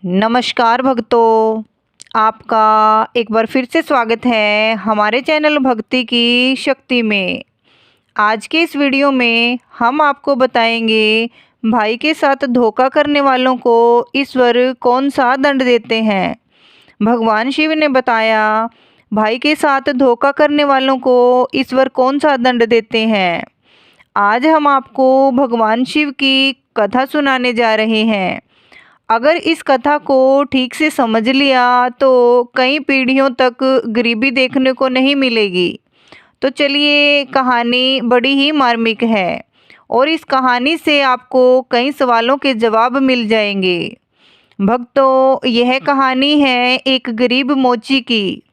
नमस्कार भक्तों, आपका एक बार फिर से स्वागत है हमारे चैनल भक्ति की शक्ति में। आज के इस वीडियो में हम आपको बताएंगे भाई के साथ धोखा करने वालों को ईश्वर कौन सा दंड देते हैं। भगवान शिव ने बताया भाई के साथ धोखा करने वालों को ईश्वर कौन सा दंड देते हैं। आज हम आपको भगवान शिव की कथा सुनाने जा रहे हैं। अगर इस कथा को ठीक से समझ लिया तो कई पीढ़ियों तक गरीबी देखने को नहीं मिलेगी। तो चलिए, कहानी बड़ी ही मार्मिक है और इस कहानी से आपको कई सवालों के जवाब मिल जाएंगे। भक्तों, यह कहानी है एक गरीब मोची की।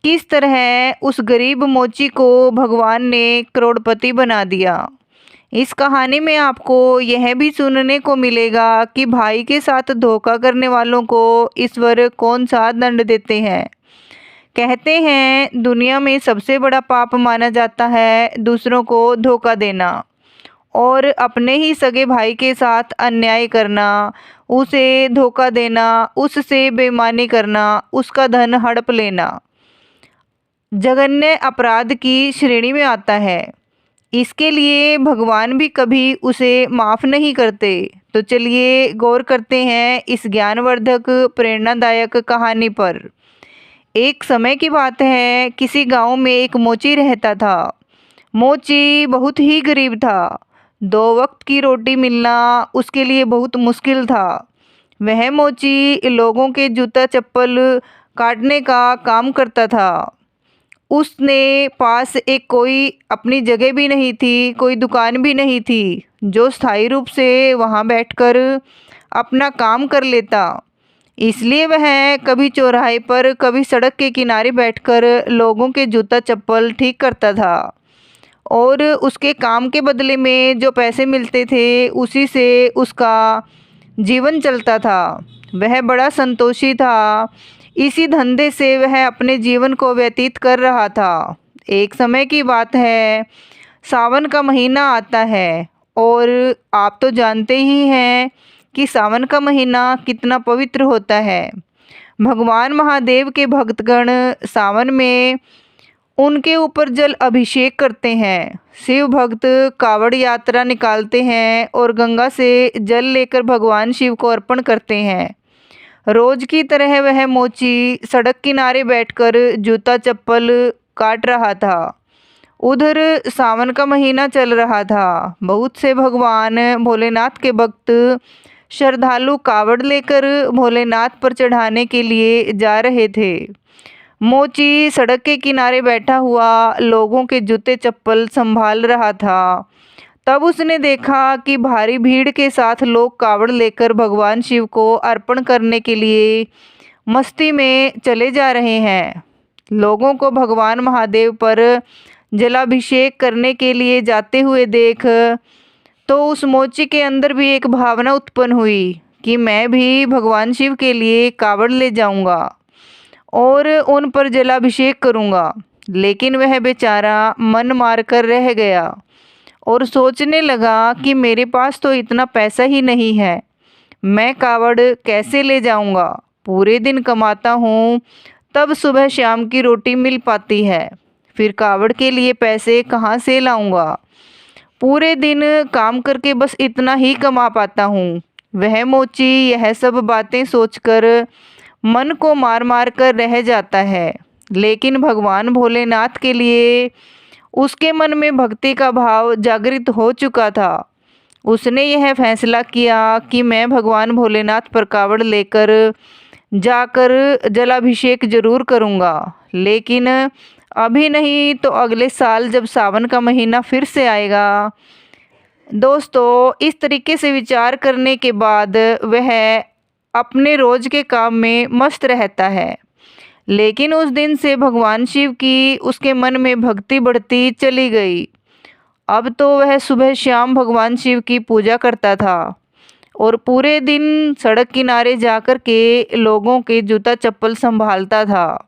किस तरह उस गरीब मोची को भगवान ने करोड़पति बना दिया। इस कहानी में आपको यह भी सुनने को मिलेगा कि भाई के साथ धोखा करने वालों को ईश्वर कौन सा दंड देते हैं। कहते हैं दुनिया में सबसे बड़ा पाप माना जाता है दूसरों को धोखा देना और अपने ही सगे भाई के साथ अन्याय करना, उसे धोखा देना, उससे बेईमानी करना, उसका धन हड़प लेना जघन्य अपराध की श्रेणी में आता है। इसके लिए भगवान भी कभी उसे माफ़ नहीं करते। तो चलिए गौर करते हैं इस ज्ञानवर्धक प्रेरणादायक कहानी पर। एक समय की बात है, किसी गांव में एक मोची रहता था। मोची बहुत ही गरीब था। 2 वक्त की रोटी मिलना उसके लिए बहुत मुश्किल था। वह मोची लोगों के जूता चप्पल काटने का काम करता था। उसने पास एक कोई अपनी जगह भी नहीं थी, कोई दुकान भी नहीं थी जो स्थायी रूप से वहाँ बैठकर अपना काम कर लेता। इसलिए वह कभी चौराहे पर, कभी सड़क के किनारे बैठकर लोगों के जूता चप्पल ठीक करता था और उसके काम के बदले में जो पैसे मिलते थे उसी से उसका जीवन चलता था। वह बड़ा संतोषी था। इसी धंधे से वह अपने जीवन को व्यतीत कर रहा था। एक समय की बात है, सावन का महीना आता है और आप तो जानते ही हैं कि सावन का महीना कितना पवित्र होता है। भगवान महादेव के भक्तगण सावन में उनके ऊपर जल अभिषेक करते हैं। शिव भक्त कावड़ यात्रा निकालते हैं और गंगा से जल लेकर भगवान शिव को अर्पण करते हैं। रोज की तरह वह मोची सड़क किनारे बैठकर जूता चप्पल काट रहा था। उधर सावन का महीना चल रहा था। बहुत से भगवान भोलेनाथ के भक्त श्रद्धालु कावड़ लेकर भोलेनाथ पर चढ़ाने के लिए जा रहे थे। मोची सड़क के किनारे बैठा हुआ लोगों के जूते चप्पल संभाल रहा था। तब उसने देखा कि भारी भीड़ के साथ लोग कावड़ लेकर भगवान शिव को अर्पण करने के लिए मस्ती में चले जा रहे हैं। लोगों को भगवान महादेव पर जलाभिषेक करने के लिए जाते हुए देख तो उस मोची के अंदर भी एक भावना उत्पन्न हुई कि मैं भी भगवान शिव के लिए कावड़ ले जाऊंगा और उन पर जलाभिषेक करूंगा। लेकिन वह बेचारा मन मार कर रह गया और सोचने लगा कि मेरे पास तो इतना पैसा ही नहीं है, मैं कावड़ कैसे ले जाऊंगा। पूरे दिन कमाता हूँ, तब सुबह शाम की रोटी मिल पाती है, फिर कावड़ के लिए पैसे कहाँ से लाऊंगा। पूरे दिन काम करके बस इतना ही कमा पाता हूँ। वह मोची यह सब बातें सोचकर मन को मार मार कर रह जाता है। लेकिन भगवान भोलेनाथ के लिए उसके मन में भक्ति का भाव जागृत हो चुका था। उसने यह फैसला किया कि मैं भगवान भोलेनाथ पर कावड़ लेकर जाकर जलाभिषेक जरूर करूँगा, लेकिन अभी नहीं तो अगले साल जब सावन का महीना फिर से आएगा। दोस्तों, इस तरीके से विचार करने के बाद वह अपने रोज के काम में मस्त रहता है। लेकिन उस दिन से भगवान शिव की उसके मन में भक्ति बढ़ती चली गई। अब तो वह सुबह शाम भगवान शिव की पूजा करता था और पूरे दिन सड़क किनारे जाकर के लोगों के जूता चप्पल संभालता था।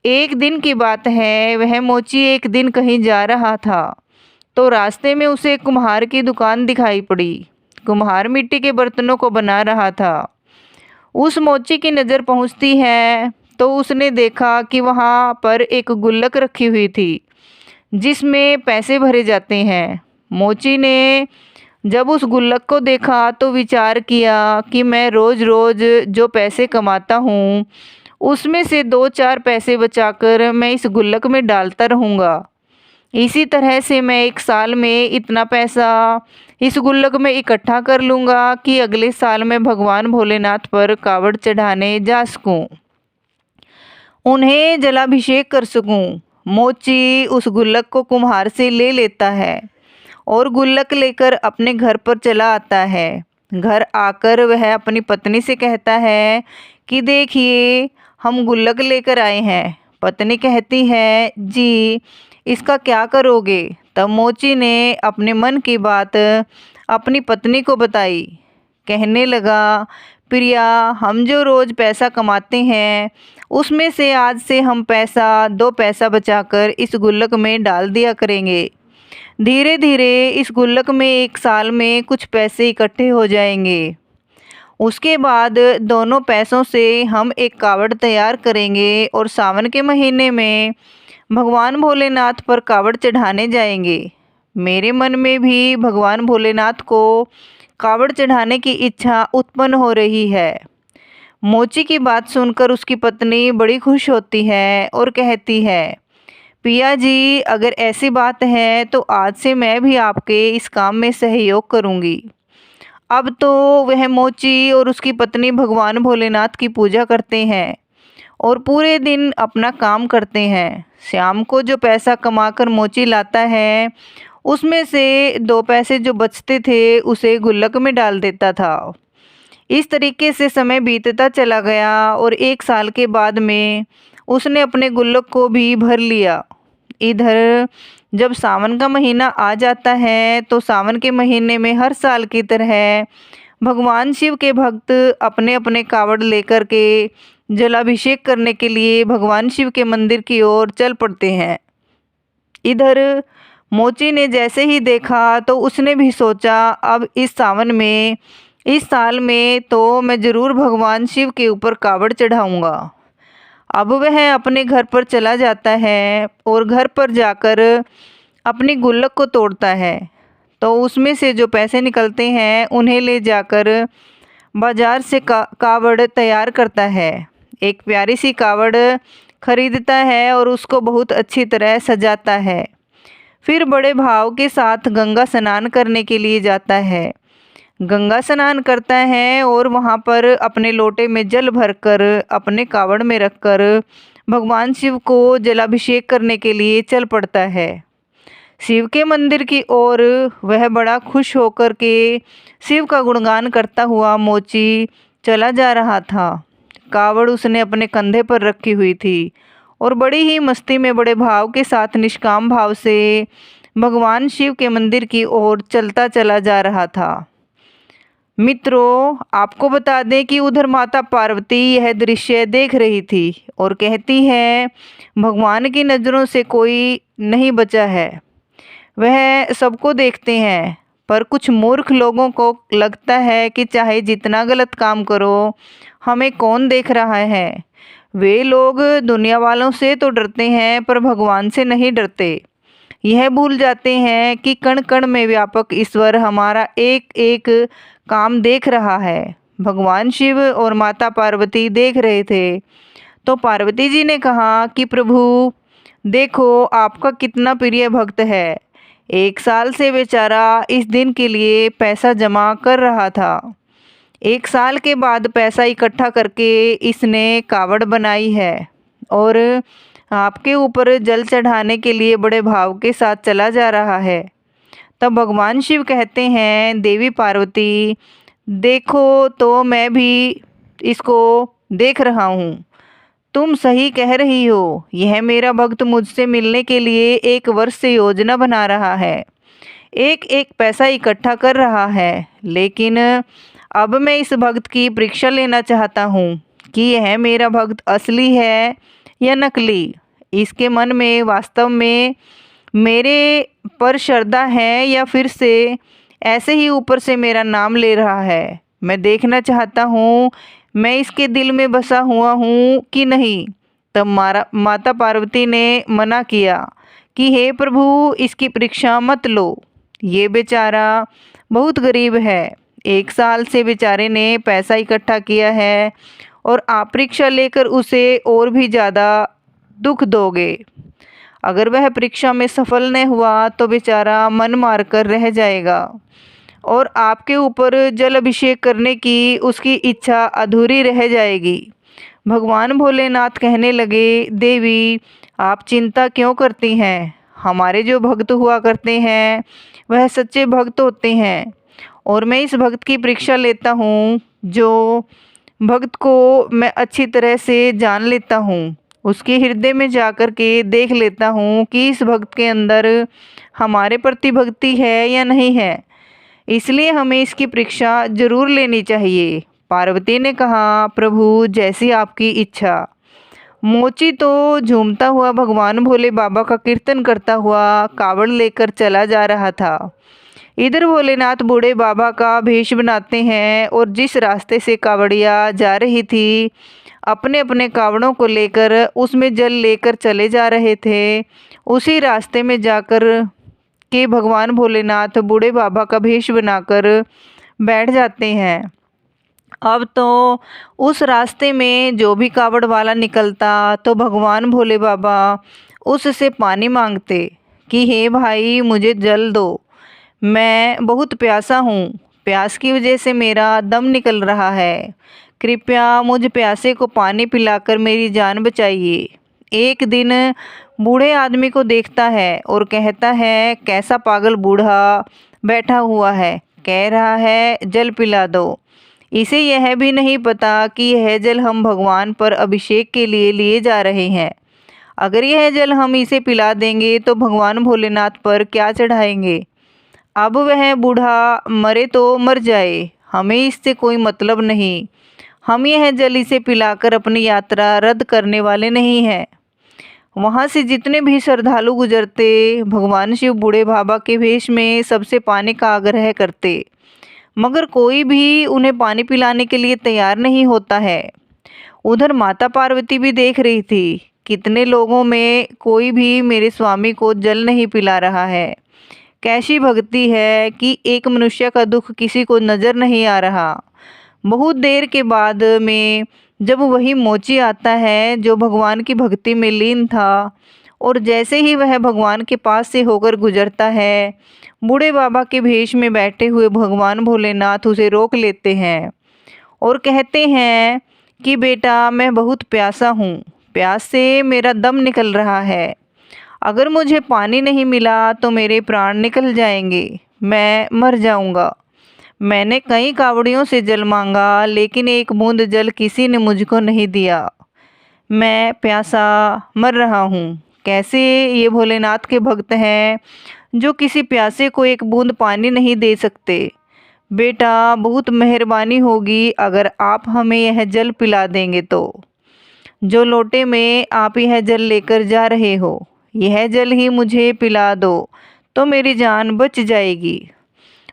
एक दिन की बात है, वह मोची एक दिन कहीं जा रहा था तो रास्ते में उसे कुम्हार की दुकान दिखाई पड़ी। कुम्हार मिट्टी के बर्तनों को बना रहा था। उस मोची की नज़र पहुंचती है तो उसने देखा कि वहां पर एक गुल्लक रखी हुई थी जिसमें पैसे भरे जाते हैं। मोची ने जब उस गुल्लक को देखा तो विचार किया कि मैं रोज़ रोज़ जो पैसे कमाता हूँ उसमें से 2-4 पैसे बचाकर मैं इस गुल्लक में डालता रहूँगा। इसी तरह से मैं 1 साल में इतना पैसा इस गुल्लक में इकट्ठा कर लूँगा कि अगले साल मैं भगवान भोलेनाथ पर कावड़ चढ़ाने जा सकूँ, उन्हें जलाभिषेक कर सकूँ। मोची उस गुल्लक को कुम्हार से ले लेता है और गुल्लक लेकर अपने घर पर चला आता है। घर आकर वह अपनी पत्नी से कहता है कि देखिए हम गुल्लक लेकर आए हैं। पत्नी कहती है जी इसका क्या करोगे? तब मोची ने अपने मन की बात अपनी पत्नी को बताई। कहने लगा प्रिया हम जो रोज़ पैसा कमाते हैं उसमें से आज से हम 2 पैसा बचाकर इस गुल्लक में डाल दिया करेंगे। धीरे धीरे इस गुल्लक में 1 साल में कुछ पैसे इकट्ठे हो जाएंगे। उसके बाद दोनों पैसों से हम एक कावड़ तैयार करेंगे और सावन के महीने में भगवान भोलेनाथ पर कावड़ चढ़ाने जाएंगे। मेरे मन में भी भगवान भोलेनाथ को कावड़ चढ़ाने की इच्छा उत्पन्न हो रही है। मोची की बात सुनकर उसकी पत्नी बड़ी खुश होती है और कहती है पिया जी अगर ऐसी बात है तो आज से मैं भी आपके इस काम में सहयोग करूंगी। अब तो वह मोची और उसकी पत्नी भगवान भोलेनाथ की पूजा करते हैं और पूरे दिन अपना काम करते हैं। शाम को जो पैसा कमाकर मोची लाता है उसमें से 2 पैसे जो बचते थे उसे गुल्लक में डाल देता था। इस तरीके से समय बीतता चला गया और 1 साल के बाद में उसने अपने गुल्लक को भी भर लिया। इधर जब सावन का महीना आ जाता है तो सावन के महीने में हर साल की तरह भगवान शिव के भक्त अपने अपने कावड़ लेकर के जलाभिषेक करने के लिए भगवान शिव के मंदिर की ओर चल पड़ते हैं। इधर मोची ने जैसे ही देखा तो उसने भी सोचा अब इस साल में तो मैं ज़रूर भगवान शिव के ऊपर कावड़ चढ़ाऊँगा। अब वह अपने घर पर चला जाता है और घर पर जाकर अपनी गुल्लक को तोड़ता है तो उसमें से जो पैसे निकलते हैं उन्हें ले जाकर बाज़ार से कावड़ तैयार करता है। एक प्यारी सी कावड़ खरीदता है और उसको बहुत अच्छी तरह सजाता है। फिर बड़े भाव के साथ गंगा स्नान करने के लिए जाता है। गंगा स्नान करता है और वहाँ पर अपने लोटे में जल भरकर अपने कावड़ में रखकर भगवान शिव को जलाभिषेक करने के लिए चल पड़ता है। शिव के मंदिर की ओर वह बड़ा खुश होकर के शिव का गुणगान करता हुआ मोची चला जा रहा था। कावड़ उसने अपने कंधे पर रखी हुई थी और बड़ी ही मस्ती में बड़े भाव के साथ निष्काम भाव से भगवान शिव के मंदिर की ओर चलता चला जा रहा था। मित्रों आपको बता दें कि उधर माता पार्वती यह दृश्य देख रही थी और कहती है भगवान की नज़रों से कोई नहीं बचा है, वह सबको देखते हैं। पर कुछ मूर्ख लोगों को लगता है कि चाहे जितना गलत काम करो हमें कौन देख रहा है। वे लोग दुनिया वालों से तो डरते हैं पर भगवान से नहीं डरते। यह भूल जाते हैं कि कण कण में व्यापक ईश्वर हमारा एक एक काम देख रहा है। भगवान शिव और माता पार्वती देख रहे थे तो पार्वती जी ने कहा कि प्रभु देखो आपका कितना प्रिय भक्त है। 1 साल से बेचारा इस दिन के लिए पैसा जमा कर रहा था। 1 साल के बाद पैसा इकट्ठा करके इसने कावड़ बनाई है और आपके ऊपर जल चढ़ाने के लिए बड़े भाव के साथ चला जा रहा है। तब भगवान शिव कहते हैं देवी पार्वती देखो तो मैं भी इसको देख रहा हूँ, तुम सही कह रही हो। यह मेरा भक्त मुझसे मिलने के लिए 1 वर्ष से योजना बना रहा है, एक एक पैसा इकट्ठा कर रहा है। लेकिन अब मैं इस भक्त की परीक्षा लेना चाहता हूँ कि यह मेरा भक्त असली है या नकली। इसके मन में वास्तव में मेरे पर श्रद्धा है या फिर से ऐसे ही ऊपर से मेरा नाम ले रहा है। मैं देखना चाहता हूँ मैं इसके दिल में बसा हुआ हूँ कि नहीं। तब माता पार्वती ने मना किया कि हे प्रभु, इसकी परीक्षा मत लो, ये बेचारा बहुत गरीब है। 1 साल से बेचारे ने पैसा इकट्ठा किया है और आप परीक्षा लेकर उसे और भी ज़्यादा दुख दोगे। अगर वह परीक्षा में सफल न हुआ तो बेचारा मन मार कर रह जाएगा और आपके ऊपर जल अभिषेक करने की उसकी इच्छा अधूरी रह जाएगी। भगवान भोलेनाथ कहने लगे, देवी आप चिंता क्यों करती हैं? हमारे जो भक्त हुआ करते हैं वह सच्चे भक्त होते हैं और मैं इस भक्त की परीक्षा लेता हूँ। जो भक्त को मैं अच्छी तरह से जान लेता हूँ, उसके हृदय में जाकर के देख लेता हूँ कि इस भक्त के अंदर हमारे प्रति भक्ति है या नहीं है, इसलिए हमें इसकी परीक्षा जरूर लेनी चाहिए। पार्वती ने कहा, प्रभु जैसी आपकी इच्छा। मोची तो झूमता हुआ भगवान भोले बाबा का कीर्तन करता हुआ कावड़ लेकर चला जा रहा था। इधर भोलेनाथ बूढ़े बाबा का भेष बनाते हैं और जिस रास्ते से कावड़िया जा रही थी, अपने अपने कावड़ों को लेकर उसमें जल लेकर चले जा रहे थे, उसी रास्ते में जाकर के भगवान भोलेनाथ बूढ़े बाबा का भेष बनाकर बैठ जाते हैं। अब तो उस रास्ते में जो भी कावड़ वाला निकलता तो भगवान भोले बाबा उससे पानी मांगते कि हे भाई मुझे जल दो, मैं बहुत प्यासा हूँ, प्यास की वजह से मेरा दम निकल रहा है, कृपया मुझ प्यासे को पानी पिलाकर मेरी जान बचाइए। एक दिन बूढ़े आदमी को देखता है और कहता है, कैसा पागल बूढ़ा बैठा हुआ है, कह रहा है जल पिला दो। इसे यह भी नहीं पता कि यह जल हम भगवान पर अभिषेक के लिए जा रहे हैं। अगर यह जल हम इसे पिला देंगे तो भगवान भोलेनाथ पर क्या चढ़ाएंगे। अब वह बूढ़ा मरे तो मर जाए, हमें इससे कोई मतलब नहीं, हम यह जल इसे पिलाकर अपनी यात्रा रद्द करने वाले नहीं हैं। वहाँ से जितने भी श्रद्धालु गुजरते, भगवान शिव बूढ़े बाबा के भेष में सबसे पानी का आग्रह करते, मगर कोई भी उन्हें पानी पिलाने के लिए तैयार नहीं होता है। उधर माता पार्वती भी देख रही थी, कितने लोगों में कोई भी मेरे स्वामी को जल नहीं पिला रहा है। कैसी भक्ति है कि एक मनुष्य का दुख किसी को नज़र नहीं आ रहा। बहुत देर के बाद में जब वही मोची आता है जो भगवान की भक्ति में लीन था, और जैसे ही वह भगवान के पास से होकर गुजरता है, बूढ़े बाबा के भेष में बैठे हुए भगवान भोलेनाथ उसे रोक लेते हैं और कहते हैं कि बेटा मैं बहुत प्यासा हूँ, प्यास से मेरा दम निकल रहा है, अगर मुझे पानी नहीं मिला तो मेरे प्राण निकल जाएंगे, मैं मर जाऊँगा। मैंने कई कावड़ियों से जल मांगा लेकिन एक बूंद जल किसी ने मुझको नहीं दिया, मैं प्यासा मर रहा हूँ। कैसे ये भोलेनाथ के भक्त हैं जो किसी प्यासे को एक बूंद पानी नहीं दे सकते। बेटा बहुत मेहरबानी होगी अगर आप हमें यह जल पिला देंगे तो। जो लोटे में आप यह जल लेकर जा रहे हो, यह जल ही मुझे पिला दो तो मेरी जान बच जाएगी।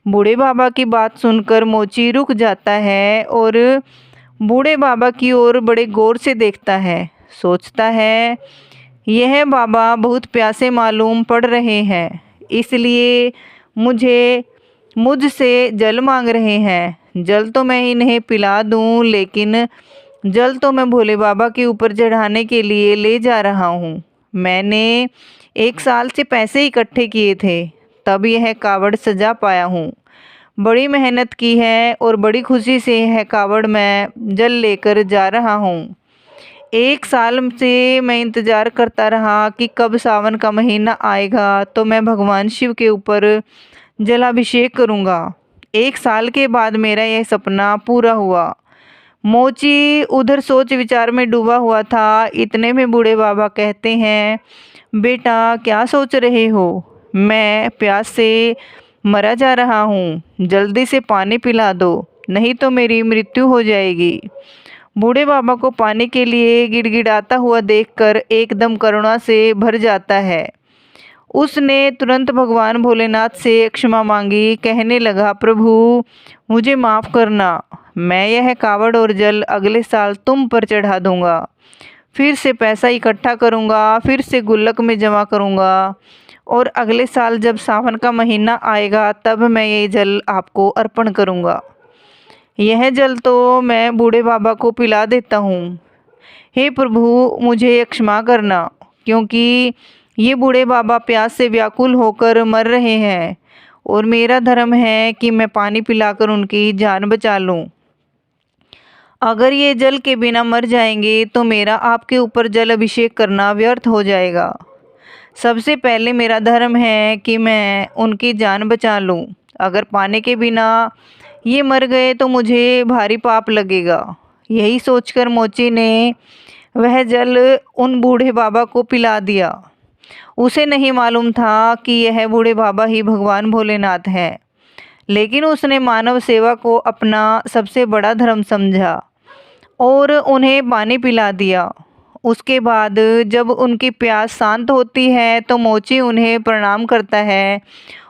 बूढ़े बाबा की बात सुनकर मोची रुक जाता है और बूढ़े बाबा की ओर बड़े गौर से देखता है। सोचता है यह बाबा बहुत प्यासे मालूम पड़ रहे हैं, इसलिए मुझसे जल मांग रहे हैं। जल तो मैं इन्हें पिला दूं, लेकिन जल तो मैं भोले बाबा के ऊपर चढ़ाने के लिए ले जा रहा हूँ। मैंने 1 साल से पैसे इकट्ठे किए थे, तब यह कावड़ सजा पाया हूँ। बड़ी मेहनत की है और बड़ी खुशी से यह कावड़ मैं जल लेकर जा रहा हूँ। 1 साल से मैं इंतज़ार करता रहा कि कब सावन का महीना आएगा तो मैं भगवान शिव के ऊपर जलाभिषेक करूँगा। 1 साल के बाद मेरा यह सपना पूरा हुआ। मोची उधर सोच विचार में डूबा हुआ था। इतने में बूढ़े बाबा कहते हैं, बेटा क्या सोच रहे हो, मैं प्यास से मरा जा रहा हूँ, जल्दी से पानी पिला दो, नहीं तो मेरी मृत्यु हो जाएगी। बूढ़े बाबा को पानी के लिए गिड़गिड़ाता हुआ देखकर एकदम करुणा से भर जाता है। उसने तुरंत भगवान भोलेनाथ से क्षमा मांगी, कहने लगा, प्रभु मुझे माफ़ करना, मैं यह कावड़ और जल अगले साल तुम पर चढ़ा दूंगा। फिर से पैसा इकट्ठा करूंगा, फिर से गुल्लक में जमा करूंगा और अगले साल जब सावन का महीना आएगा तब मैं ये जल आपको अर्पण करूंगा। यह जल तो मैं बूढ़े बाबा को पिला देता हूँ। हे प्रभु, मुझे क्षमा करना, क्योंकि ये बूढ़े बाबा प्यास से व्याकुल होकर मर रहे हैं और मेरा धर्म है कि मैं पानी पिलाकर उनकी जान बचा लूं। अगर ये जल के बिना मर जाएंगे तो मेरा आपके ऊपर जल अभिषेक करना व्यर्थ हो जाएगा। सबसे पहले मेरा धर्म है कि मैं उनकी जान बचा लूं। अगर पाने के बिना ये मर गए तो मुझे भारी पाप लगेगा। यही सोचकर मोची ने वह जल उन बूढ़े बाबा को पिला दिया। उसे नहीं मालूम था कि यह बूढ़े बाबा ही भगवान भोलेनाथ हैं, लेकिन उसने मानव सेवा को अपना सबसे बड़ा धर्म समझा और उन्हें पानी पिला दिया। उसके बाद जब उनकी प्यास शांत होती है तो मोची उन्हें प्रणाम करता है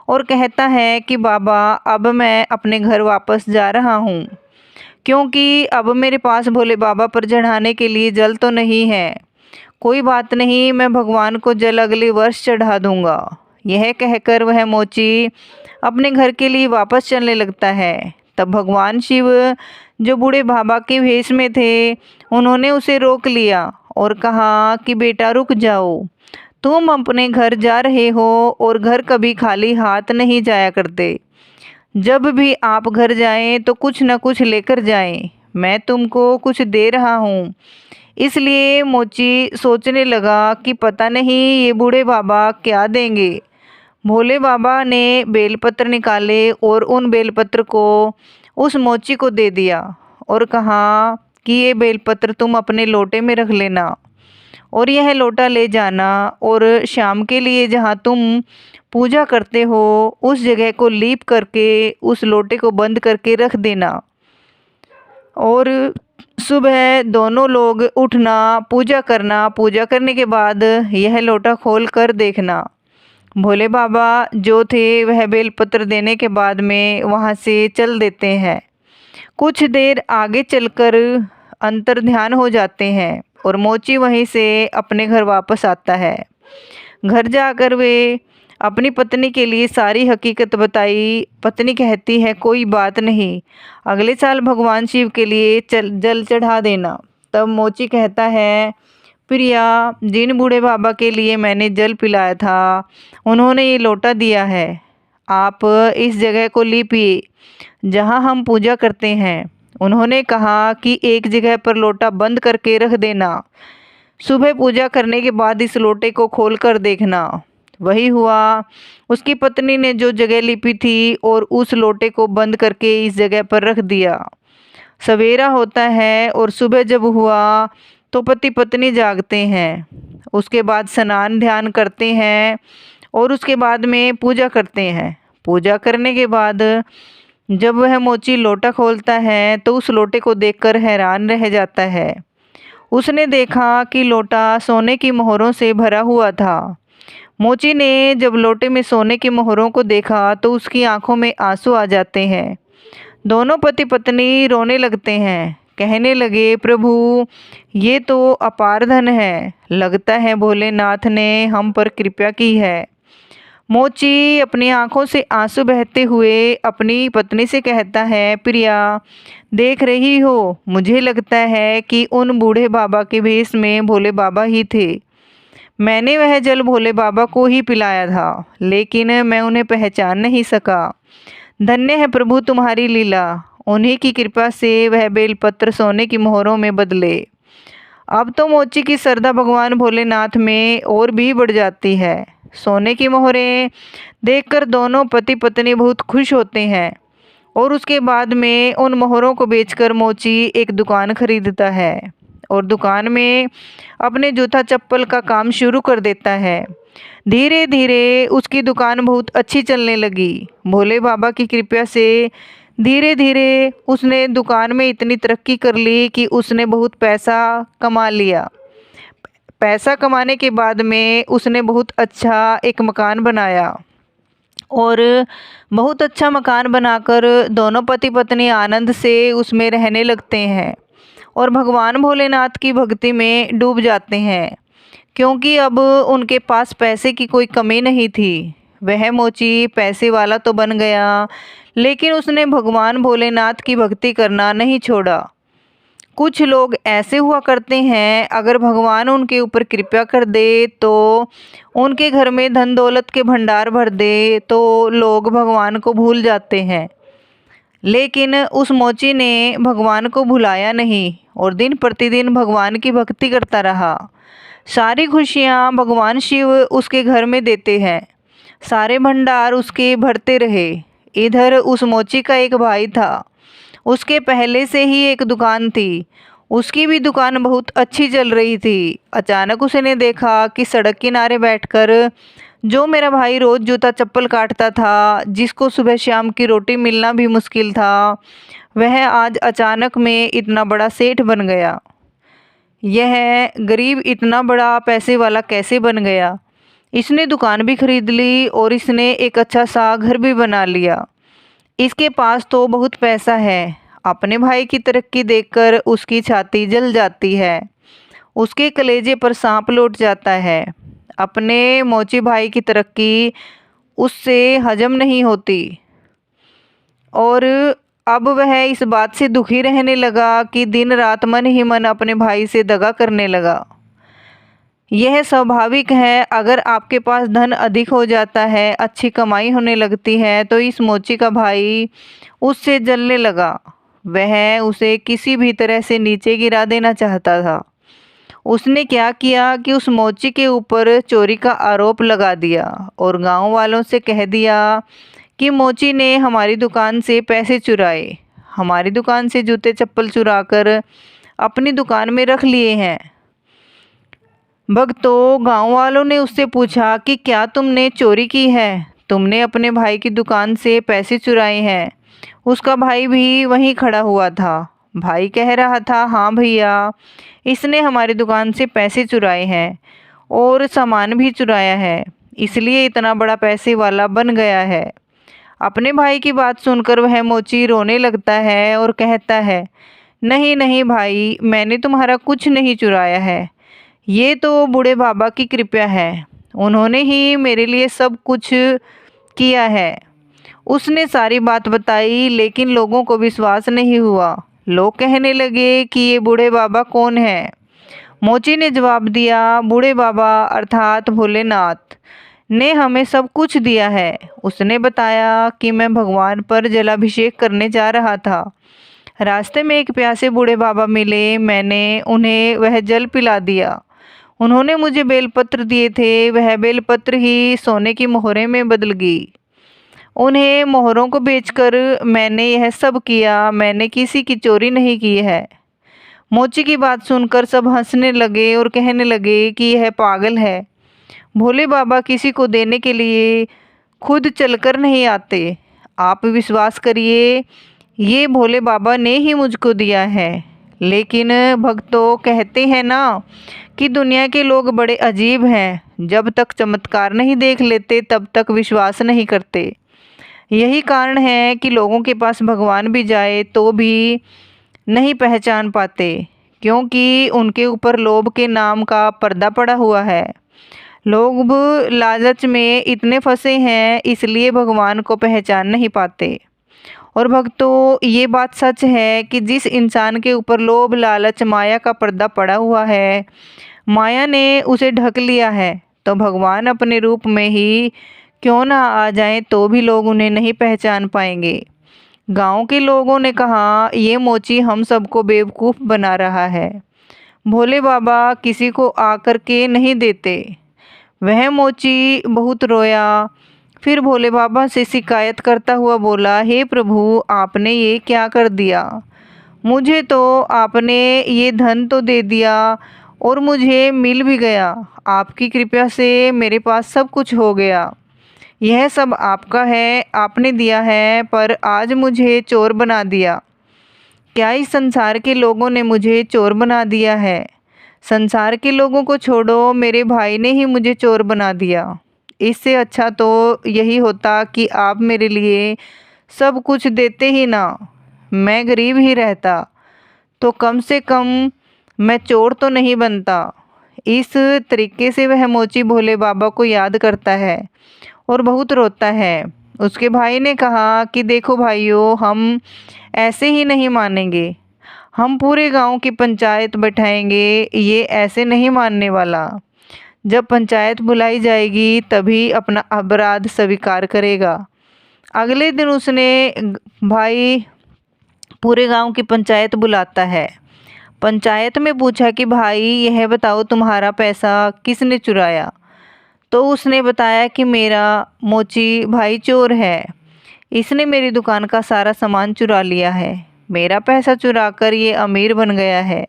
और कहता है कि बाबा, अब मैं अपने घर वापस जा रहा हूँ, क्योंकि अब मेरे पास भोले बाबा पर चढ़ाने के लिए जल तो नहीं है। कोई बात नहीं, मैं भगवान को जल अगले वर्ष चढ़ा दूंगा। यह कहकर वह मोची अपने घर के लिए वापस चलने लगता है। तब भगवान शिव, जो बूढ़े बाबा के भेष में थे, उन्होंने उसे रोक लिया और कहा कि बेटा रुक जाओ, तुम अपने घर जा रहे हो और घर कभी खाली हाथ नहीं जाया करते। जब भी आप घर जाएं तो कुछ न कुछ लेकर जाएं। मैं तुमको कुछ दे रहा हूँ। इसलिए मोची सोचने लगा कि पता नहीं ये बूढ़े बाबा क्या देंगे। भोले बाबा ने बेलपत्र निकाले और उन बेलपत्र को उस मोची को दे दिया और कहा कि ये बेलपत्र तुम अपने लोटे में रख लेना और यह लोटा ले जाना और शाम के लिए जहाँ तुम पूजा करते हो उस जगह को लीप करके उस लोटे को बंद करके रख देना और सुबह दोनों लोग उठना, पूजा करना। पूजा करने के बाद यह लोटा खोल कर देखना। भोले बाबा जो थे वह बेलपत्र देने के बाद में वहाँ से चल देते हैं। कुछ देर आगे चलकर अंतर ध्यान हो जाते हैं और मोची वहीं से अपने घर वापस आता है। घर जाकर वे अपनी पत्नी के लिए सारी हकीकत बताई। पत्नी कहती है, कोई बात नहीं, अगले साल भगवान शिव के लिए जल चढ़ा देना। तब मोची कहता है, प्रिया, जिन बूढ़े बाबा के लिए मैंने जल पिलाया था उन्होंने ये लोटा दिया है। आप इस जगह को लीपिए जहाँ हम पूजा करते हैं। उन्होंने कहा कि एक जगह पर लोटा बंद करके रख देना। सुबह पूजा करने के बाद इस लोटे को खोल कर देखना। वही हुआ। उसकी पत्नी ने जो जगह लिपी थी और उस लोटे को बंद करके इस जगह पर रख दिया। सवेरा होता है और सुबह जब हुआ तो पति पत्नी जागते हैं। उसके बाद स्नान ध्यान करते हैं और उसके बाद में पूजा करते हैं। पूजा करने के बाद जब वह मोची लोटा खोलता है तो उस लोटे को देखकर हैरान रह जाता है। उसने देखा कि लोटा सोने की मोहरों से भरा हुआ था। मोची ने जब लोटे में सोने की मोहरों को देखा तो उसकी आंखों में आंसू आ जाते हैं। दोनों पति पत्नी रोने लगते हैं। कहने लगे, प्रभु, ये तो अपार धन है। लगता है भोलेनाथ ने हम पर कृपा की है। मोची अपनी आंखों से आंसू बहते हुए अपनी पत्नी से कहता है, प्रिया, देख रही हो, मुझे लगता है कि उन बूढ़े बाबा के भेष में भोले बाबा ही थे। मैंने वह जल भोले बाबा को ही पिलाया था, लेकिन मैं उन्हें पहचान नहीं सका। धन्य है प्रभु तुम्हारी लीला। उन्हीं की कृपा से वह बेलपत्र सोने की मोहरों में बदले। अब तो मोची की श्रद्धा भगवान भोलेनाथ में और भी बढ़ जाती है। सोने की मोहरें देखकर दोनों पति पत्नी बहुत खुश होते हैं और उसके बाद में उन मोहरों को बेचकर मोची एक दुकान खरीदता है और दुकान में अपने जूता चप्पल का काम शुरू कर देता है। धीरे धीरे उसकी दुकान बहुत अच्छी चलने लगी। भोले बाबा की कृपा से धीरे धीरे उसने दुकान में इतनी तरक्की कर ली कि उसने बहुत पैसा कमा लिया। पैसा कमाने के बाद में उसने बहुत अच्छा एक मकान बनाया और बहुत अच्छा मकान बनाकर दोनों पति पत्नी आनंद से उसमें रहने लगते हैं और भगवान भोलेनाथ की भक्ति में डूब जाते हैं, क्योंकि अब उनके पास पैसे की कोई कमी नहीं थी। वह मोची पैसे वाला तो बन गया, लेकिन उसने भगवान भोलेनाथ की भक्ति करना नहीं छोड़ा। कुछ लोग ऐसे हुआ करते हैं, अगर भगवान उनके ऊपर कृपा कर दे तो उनके घर में धन दौलत के भंडार भर दे तो लोग भगवान को भूल जाते हैं। लेकिन उस मोची ने भगवान को भुलाया नहीं और दिन प्रतिदिन भगवान की भक्ति करता रहा। सारी खुशियाँ भगवान शिव उसके घर में देते हैं, सारे भंडार उसके भरते रहे। इधर उस मोची का एक भाई था, उसके पहले से ही एक दुकान थी, उसकी भी दुकान बहुत अच्छी चल रही थी। अचानक उसने देखा कि सड़क किनारे बैठकर जो मेरा भाई रोज़ जूता चप्पल काटता था, जिसको सुबह शाम की रोटी मिलना भी मुश्किल था, वह आज अचानक में इतना बड़ा सेठ बन गया। यह गरीब इतना बड़ा पैसे वाला कैसे बन गया? इसने दुकान भी खरीद ली और इसने एक अच्छा सा घर भी बना लिया। इसके पास तो बहुत पैसा है। अपने भाई की तरक्की देखकर उसकी छाती जल जाती है, उसके कलेजे पर सांप लौट जाता है। अपने मोची भाई की तरक्की उससे हजम नहीं होती और अब वह इस बात से दुखी रहने लगा कि दिन रात मन ही मन अपने भाई से दगा करने लगा। यह स्वाभाविक है, अगर आपके पास धन अधिक हो जाता है, अच्छी कमाई होने लगती है, तो इस मोची का भाई उससे जलने लगा। वह उसे किसी भी तरह से नीचे गिरा देना चाहता था। उसने क्या किया कि उस मोची के ऊपर चोरी का आरोप लगा दिया और गांव वालों से कह दिया कि मोची ने हमारी दुकान से पैसे चुराए, हमारी दुकान से जूते चप्पल चुराकर अपनी दुकान में रख लिए हैं। भक्तों, गांव वालों ने उससे पूछा कि क्या तुमने चोरी की है? तुमने अपने भाई की दुकान से पैसे चुराए हैं? उसका भाई भी वहीं खड़ा हुआ था। भाई कह रहा था, हाँ भैया, इसने हमारी दुकान से पैसे चुराए हैं और सामान भी चुराया है, इसलिए इतना बड़ा पैसे वाला बन गया है। अपने भाई की बात सुनकर वह मोची रोने लगता है और कहता है, नहीं नहीं भाई, मैंने तुम्हारा कुछ नहीं चुराया है, ये तो बूढ़े बाबा की कृपा है, उन्होंने ही मेरे लिए सब कुछ किया है। उसने सारी बात बताई, लेकिन लोगों को विश्वास नहीं हुआ। लोग कहने लगे कि ये बूढ़े बाबा कौन है? मोची ने जवाब दिया, बूढ़े बाबा अर्थात भोलेनाथ ने हमें सब कुछ दिया है। उसने बताया कि मैं भगवान पर जलाभिषेक करने जा रहा था। रास्ते में एक प्यासे बूढ़े बाबा मिले, मैंने उन्हें वह जल पिला दिया। उन्होंने मुझे बेलपत्र दिए थे, वह बेलपत्र ही सोने की मोहरें में बदल गई। उन्हें मोहरों को बेचकर मैंने यह सब किया, मैंने किसी की चोरी नहीं की है। मोची की बात सुनकर सब हंसने लगे और कहने लगे कि यह पागल है। भोले बाबा किसी को देने के लिए खुद चलकर नहीं आते। आप विश्वास करिए, ये भोले बाबा ने ही मुझको दिया है। लेकिन भक्तों, कहते हैं ना कि दुनिया के लोग बड़े अजीब हैं, जब तक चमत्कार नहीं देख लेते तब तक विश्वास नहीं करते। यही कारण है कि लोगों के पास भगवान भी जाए तो भी नहीं पहचान पाते, क्योंकि उनके ऊपर लोभ के नाम का पर्दा पड़ा हुआ है। लोग लालच में इतने फंसे हैं, इसलिए भगवान को पहचान नहीं पाते। और भक्तों, ये बात सच है कि जिस इंसान के ऊपर लोभ लालच माया का पर्दा पड़ा हुआ है, माया ने उसे ढक लिया है, तो भगवान अपने रूप में ही क्यों ना आ जाएं तो भी लोग उन्हें नहीं पहचान पाएंगे। गांव के लोगों ने कहा, ये मोची हम सबको बेवकूफ़ बना रहा है, भोले बाबा किसी को आकर के नहीं देते। वह मोची बहुत रोया, फिर भोले बाबा से शिकायत करता हुआ बोला, हे प्रभु, आपने ये क्या कर दिया? मुझे तो आपने ये धन तो दे दिया और मुझे मिल भी गया, आपकी कृपा से मेरे पास सब कुछ हो गया। यह सब आपका है, आपने दिया है, पर आज मुझे चोर बना दिया। क्या इस संसार के लोगों ने मुझे चोर बना दिया है? संसार के लोगों को छोड़ो, मेरे भाई ने ही मुझे चोर बना दिया। इससे अच्छा तो यही होता कि आप मेरे लिए सब कुछ देते ही ना, मैं गरीब ही रहता तो कम से कम मैं चोर तो नहीं बनता। इस तरीके से वह मोची भोले बाबा को याद करता है और बहुत रोता है। उसके भाई ने कहा कि देखो भाइयों, हम ऐसे ही नहीं मानेंगे, हम पूरे गांव की पंचायत बैठाएंगे, ये ऐसे नहीं मानने वाला। जब पंचायत बुलाई जाएगी तभी अपना अपराध स्वीकार करेगा। अगले दिन उसने भाई पूरे गांव की पंचायत बुलाता है। पंचायत में पूछा कि भाई यह बताओ तुम्हारा पैसा किसने चुराया। तो उसने बताया कि मेरा मोची भाई चोर है, इसने मेरी दुकान का सारा सामान चुरा लिया है, मेरा पैसा चुराकर ये अमीर बन गया है,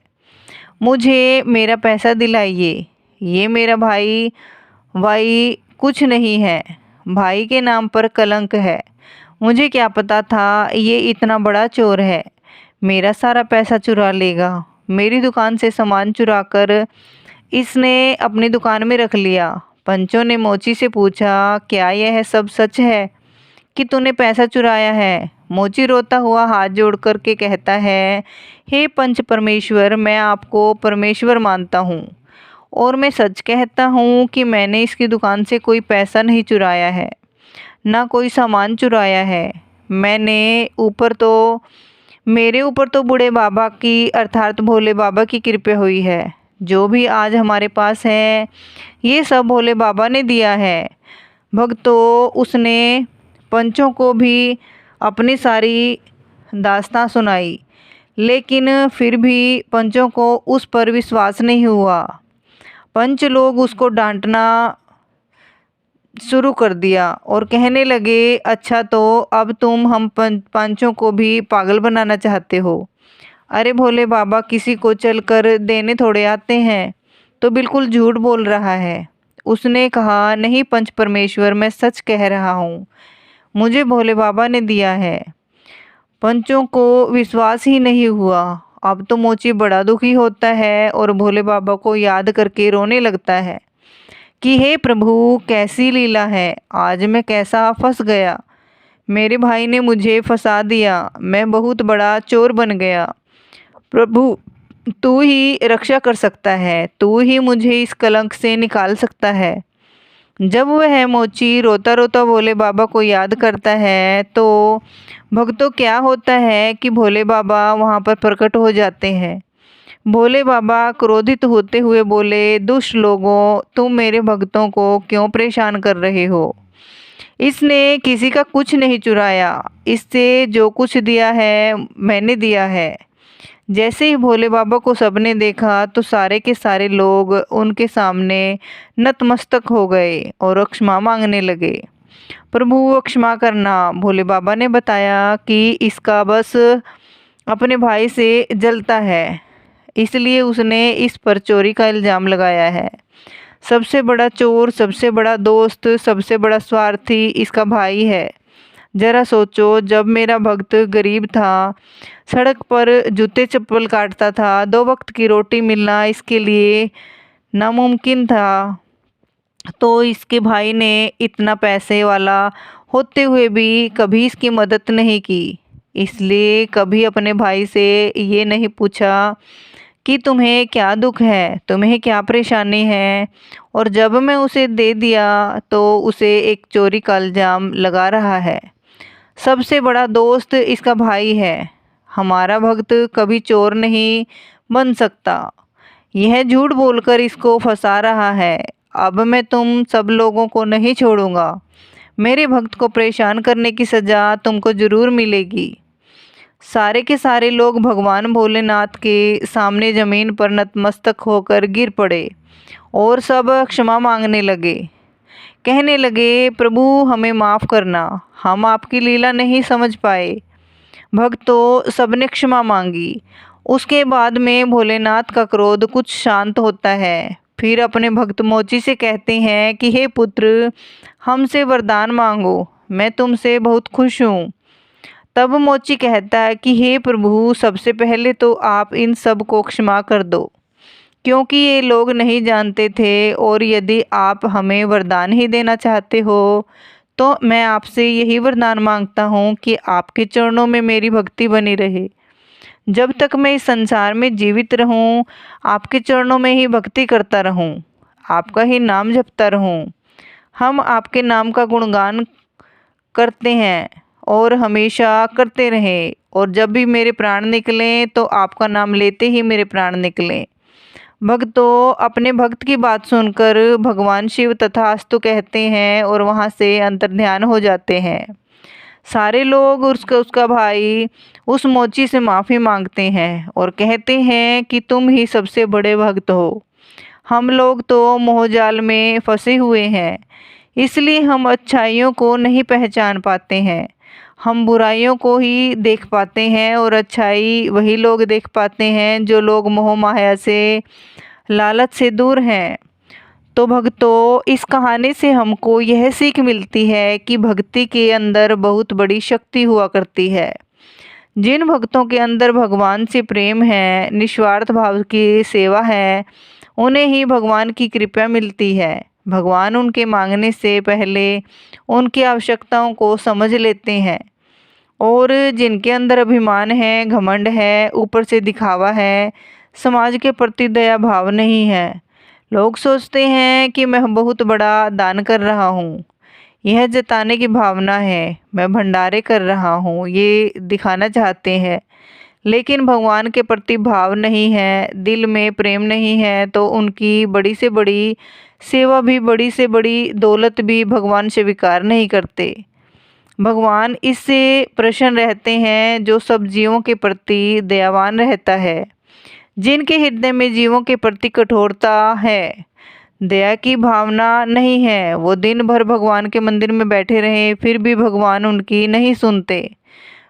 मुझे मेरा पैसा दिलाइए। ये मेरा भाई भाई कुछ नहीं है, भाई के नाम पर कलंक है। मुझे क्या पता था ये इतना बड़ा चोर है, मेरा सारा पैसा चुरा लेगा। मेरी दुकान से सामान चुराकर इसने अपनी दुकान में रख लिया। पंचों ने मोची से पूछा, क्या यह सब सच है कि तूने पैसा चुराया है? मोची रोता हुआ हाथ जोड़ कर के कहता है, हे पंच परमेश्वर, मैं आपको परमेश्वर मानता हूँ और मैं सच कहता हूँ कि मैंने इसकी दुकान से कोई पैसा नहीं चुराया है, ना कोई सामान चुराया है। मेरे ऊपर तो बूढ़े बाबा की अर्थात भोले बाबा की कृपा हुई है। जो भी आज हमारे पास है ये सब भोले बाबा ने दिया है। भक्तों, उसने पंचों को भी अपनी सारी दास्तां सुनाई, लेकिन फिर भी पंचों को उस पर विश्वास नहीं हुआ। पंच लोग उसको डांटना शुरू कर दिया और कहने लगे, अच्छा तो अब तुम हम पंचों को भी पागल बनाना चाहते हो। अरे भोले बाबा किसी को चल कर देने थोड़े आते हैं, तो बिल्कुल झूठ बोल रहा है। उसने कहा, नहीं पंच परमेश्वर, मैं सच कह रहा हूँ, मुझे भोले बाबा ने दिया है। पंचों को विश्वास ही नहीं हुआ। अब तो मोची बड़ा दुखी होता है और भोले बाबा को याद करके रोने लगता है कि हे प्रभु, कैसी लीला है, आज मैं कैसा फंस गया। मेरे भाई ने मुझे फंसा दिया, मैं बहुत बड़ा चोर बन गया। प्रभु, तू ही रक्षा कर सकता है, तू ही मुझे इस कलंक से निकाल सकता है। जब वह मोची रोता रोता भोले बाबा को याद करता है तो भक्तों क्या होता है कि भोले बाबा वहाँ पर प्रकट हो जाते हैं। भोले बाबा क्रोधित होते हुए बोले, दुष्ट लोगों, तुम मेरे भक्तों को क्यों परेशान कर रहे हो? इसने किसी का कुछ नहीं चुराया, इससे जो कुछ दिया है मैंने दिया है। जैसे ही भोले बाबा को सबने देखा तो सारे के सारे लोग उनके सामने नतमस्तक हो गए और क्षमा मांगने लगे। प्रभु क्षमा करना। भोले बाबा ने बताया कि इसका बस अपने भाई से जलता है, इसलिए उसने इस पर चोरी का इल्ज़ाम लगाया है। सबसे बड़ा चोर, सबसे बड़ा दोस्त, सबसे बड़ा स्वार्थी इसका भाई है। जरा सोचो, जब मेरा भक्त गरीब था, सड़क पर जूते चप्पल काटता था, 2 वक्त की रोटी मिलना इसके लिए नामुमकिन था, तो इसके भाई ने इतना पैसे वाला होते हुए भी कभी इसकी मदद नहीं की। इसलिए कभी अपने भाई से ये नहीं पूछा कि तुम्हें क्या दुख है, तुम्हें क्या परेशानी है, और जब मैं उसे दे दिया तो उसे एक चोरी का इल्ज़ाम लगा रहा है। सबसे बड़ा दोस्त इसका भाई है। हमारा भक्त कभी चोर नहीं बन सकता। यह झूठ बोलकर इसको फंसा रहा है। अब मैं तुम सब लोगों को नहीं छोड़ूंगा। मेरे भक्त को परेशान करने की सज़ा तुमको ज़रूर मिलेगी। सारे के सारे लोग भगवान भोलेनाथ के सामने ज़मीन पर नतमस्तक होकर गिर पड़े और सब क्षमा मांगने लगे। कहने लगे, प्रभु हमें माफ़ करना, हम आपकी लीला नहीं समझ पाए। भक्तों, सबने क्षमा मांगी। उसके बाद में भोलेनाथ का क्रोध कुछ शांत होता है। फिर अपने भक्त मोची से कहते हैं कि हे पुत्र, हमसे वरदान मांगो, मैं तुमसे बहुत खुश हूँ। तब मोची कहता है कि हे प्रभु, सबसे पहले तो आप इन सब को क्षमा कर दो, क्योंकि ये लोग नहीं जानते थे। और यदि आप हमें वरदान ही देना चाहते हो तो मैं आपसे यही वरदान मांगता हूँ कि आपके चरणों में मेरी भक्ति बनी रहे। जब तक मैं इस संसार में जीवित रहूं, आपके चरणों में ही भक्ति करता रहूं, आपका ही नाम जपता रहूं। हम आपके नाम का गुणगान करते हैं और हमेशा करते रहें। और जब भी मेरे प्राण निकलें तो आपका नाम लेते ही मेरे प्राण निकलें। भक्तों, अपने भक्त की बात सुनकर भगवान शिव तथास्तु कहते हैं और वहाँ से अंतर्ध्यान हो जाते हैं। सारे लोग उसका भाई उस मोची से माफ़ी मांगते हैं और कहते हैं कि तुम ही सबसे बड़े भक्त हो। हम लोग तो मोहजाल में फंसे हुए हैं, इसलिए हम अच्छाइयों को नहीं पहचान पाते हैं। हम बुराइयों को ही देख पाते हैं और अच्छाई वही लोग देख पाते हैं जो लोग मोह माया से, लालच से दूर हैं। तो भक्तों, इस कहानी से हमको यह सीख मिलती है कि भक्ति के अंदर बहुत बड़ी शक्ति हुआ करती है। जिन भक्तों के अंदर भगवान से प्रेम है, निस्वार्थ भाव की सेवा है, उन्हें ही भगवान की कृपा मिलती है। भगवान उनके मांगने से पहले उनकी आवश्यकताओं को समझ लेते हैं। और जिनके अंदर अभिमान है, घमंड है, ऊपर से दिखावा है, समाज के प्रति दया भाव नहीं है, लोग सोचते हैं कि मैं बहुत बड़ा दान कर रहा हूँ, यह जताने की भावना है, मैं भंडारे कर रहा हूँ, ये दिखाना चाहते हैं। लेकिन भगवान के प्रति भाव नहीं है, दिल में प्रेम नहीं है, तो उनकी बड़ी से बड़ी सेवा भी, बड़ी से बड़ी दौलत भी भगवान स्वीकार नहीं करते। भगवान इससे प्रसन्न रहते हैं जो सब जीवों के प्रति दयावान रहता है। जिनके हृदय में जीवों के प्रति कठोरता है, दया की भावना नहीं है, वो दिन भर भगवान के मंदिर में बैठे रहे फिर भी भगवान उनकी नहीं सुनते।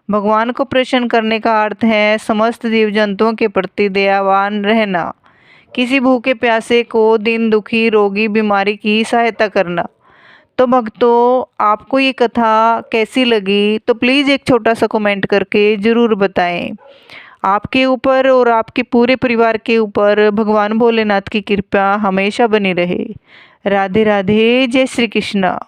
भगवान को प्रसन्न करने का अर्थ है समस्त जीव जंतुओं के प्रति दयावान रहना, किसी भूखे प्यासे को, दीन दुखी, रोगी, बीमारी की सहायता करना। तो भक्तों, आपको ये कथा कैसी लगी तो प्लीज़ एक छोटा सा कमेंट करके ज़रूर बताएं। आपके ऊपर और आपके पूरे परिवार के ऊपर भगवान भोलेनाथ की कृपा हमेशा बनी रहे। राधे राधे, जय श्री कृष्णा।